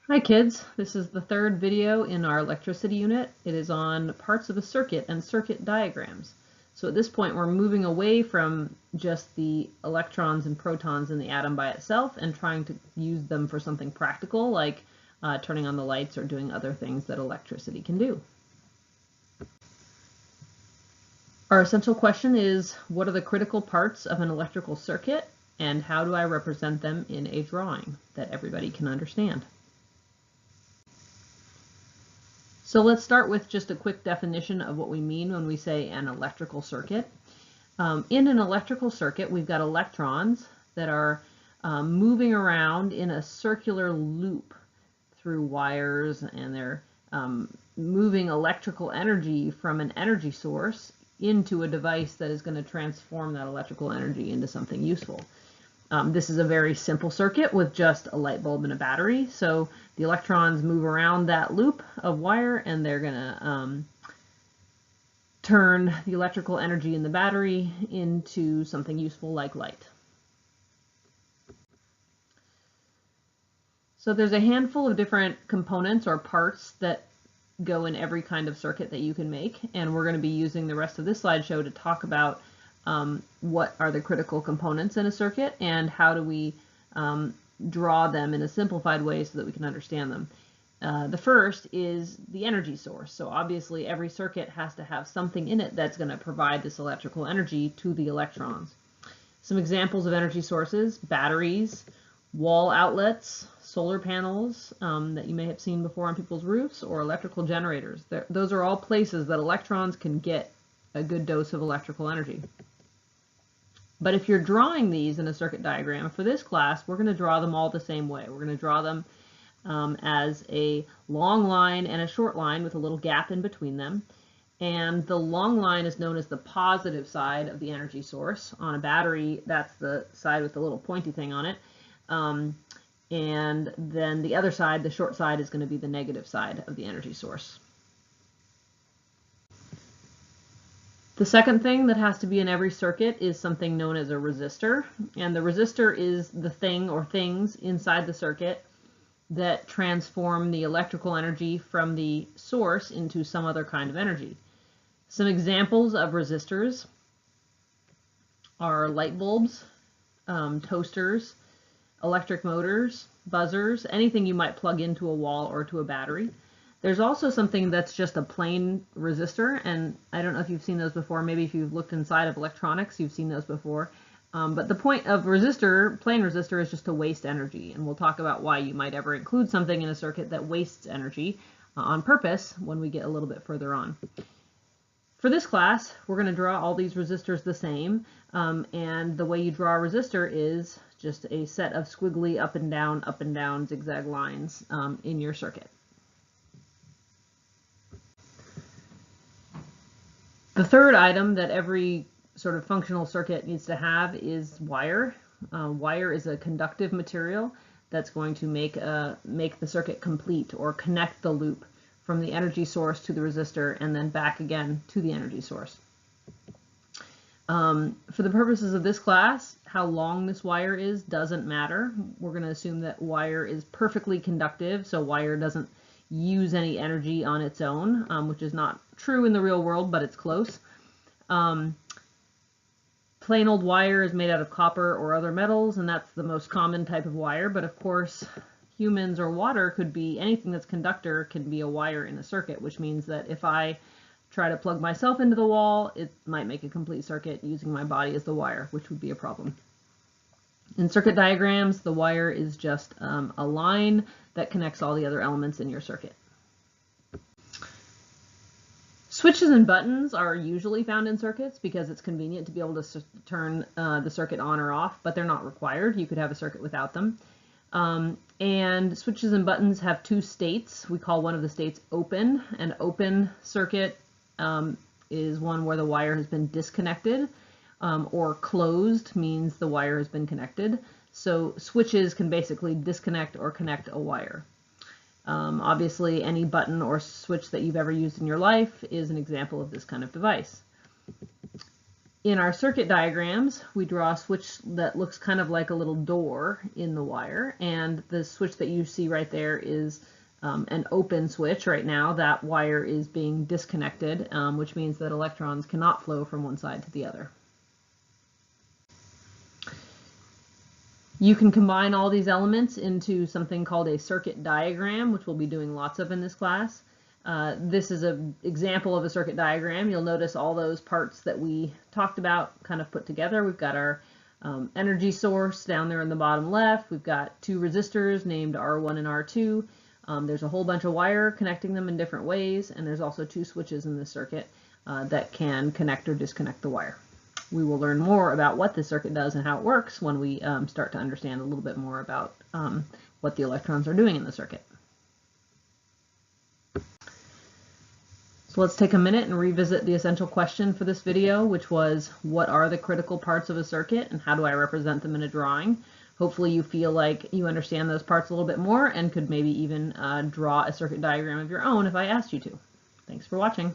Hi kids, this is the third video in our electricity unit. It is on parts of a circuit and circuit diagrams. So at this point we're moving away from just the electrons and protons in the atom by itself and trying to use them for something practical like turning on the lights or doing other things that electricity can do. Our essential question is, what are the critical parts of an electrical circuit and how do I represent them in a drawing that everybody can understand? So let's start with just a quick definition of what we mean when we say an electrical circuit. In an electrical circuit, we've got electrons that are moving around in a circular loop through wires, and they're moving electrical energy from an energy source into a device that is going to transform that electrical energy into something useful. This is a very simple circuit with just a light bulb and a battery. So the electrons move around that loop of wire and they're going to turn the electrical energy in the battery into something useful like light. So there's a handful of different components or parts that go in every kind of circuit that you can make, and we're going to be using the rest of this slideshow to talk about what are the critical components in a circuit and how do we draw them in a simplified way so that we can understand them. The first is the energy source. So obviously every circuit has to have something in it that's going to provide this electrical energy to the electrons. Some examples of energy sources: batteries, wall outlets, solar panels that you may have seen before on people's roofs, or electrical generators. Those are all places that electrons can get a good dose of electrical energy. But if you're drawing these in a circuit diagram, for this class, we're going to draw them all the same way. We're going to draw them as a long line and a short line with a little gap in between them. And the long line is known as the positive side of the energy source. On a battery, that's the side with the little pointy thing on it. And then the other side, the short side, is going to be the negative side of the energy source. The second thing that has to be in every circuit is something known as a resistor. And the resistor is the thing or things inside the circuit that transform the electrical energy from the source into some other kind of energy. Some examples of resistors are light bulbs, toasters, electric motors, buzzers, anything you might plug into a wall or to a battery. There's also something that's just a plain resistor, and I don't know if you've seen those before. Maybe if you've looked inside of electronics, you've seen those before. But the point of resistor, plain resistor, is just to waste energy, and we'll talk about why you might ever include something in a circuit that wastes energy on purpose when we get a little bit further on. For this class, we're going to draw all these resistors the same, and the way you draw a resistor is just a set of squiggly up and down zigzag lines in your circuit. The third item that every sort of functional circuit needs to have is wire. Wire is a conductive material that's going to make the circuit complete, or connect the loop from the energy source to the resistor and then back again to the energy source. For the purposes of this class, how long this wire is doesn't matter. We're going to assume that wire is perfectly conductive, so wire doesn't use any energy on its own, which is not true in the real world, but it's close. Plain old wire is made out of copper or other metals, and that's the most common type of wire, but of course humans or water could be anything that's conductor can be a wire in a circuit, which means that if I try to plug myself into the wall, it might make a complete circuit using my body as the wire, which would be a problem. In circuit diagrams, the wire is just a line that connects all the other elements in your circuit. Switches and buttons are usually found in circuits because it's convenient to be able to turn the circuit on or off, but they're not required. You could have a circuit without them. And switches and buttons have two states. We call one of the states open. An open circuit is one where the wire has been disconnected, or closed means the wire has been connected. So switches can basically disconnect or connect a wire. Obviously, any button or switch that you've ever used in your life is an example of this kind of device. In our circuit diagrams, we draw a switch that looks kind of like a little door in the wire, and the switch that you see right there is an open switch. Right now that wire is being disconnected, which means that electrons cannot flow from one side to the other. You can combine all these elements into something called a circuit diagram, which we'll be doing lots of in this class. This is an example of a circuit diagram. You'll notice all those parts that we talked about kind of put together. We've got our energy source down there in the bottom left. We've got two resistors named R1 and R2. There's a whole bunch of wire connecting them in different ways, and there's also two switches in the circuit that can connect or disconnect the wire. We will learn more about what this circuit does and how it works when we start to understand a little bit more about what the electrons are doing in the circuit. So let's take a minute and revisit the essential question for this video, which was, what are the critical parts of a circuit and how do I represent them in a drawing? Hopefully you feel like you understand those parts a little bit more and could maybe even draw a circuit diagram of your own if I asked you to. Thanks for watching.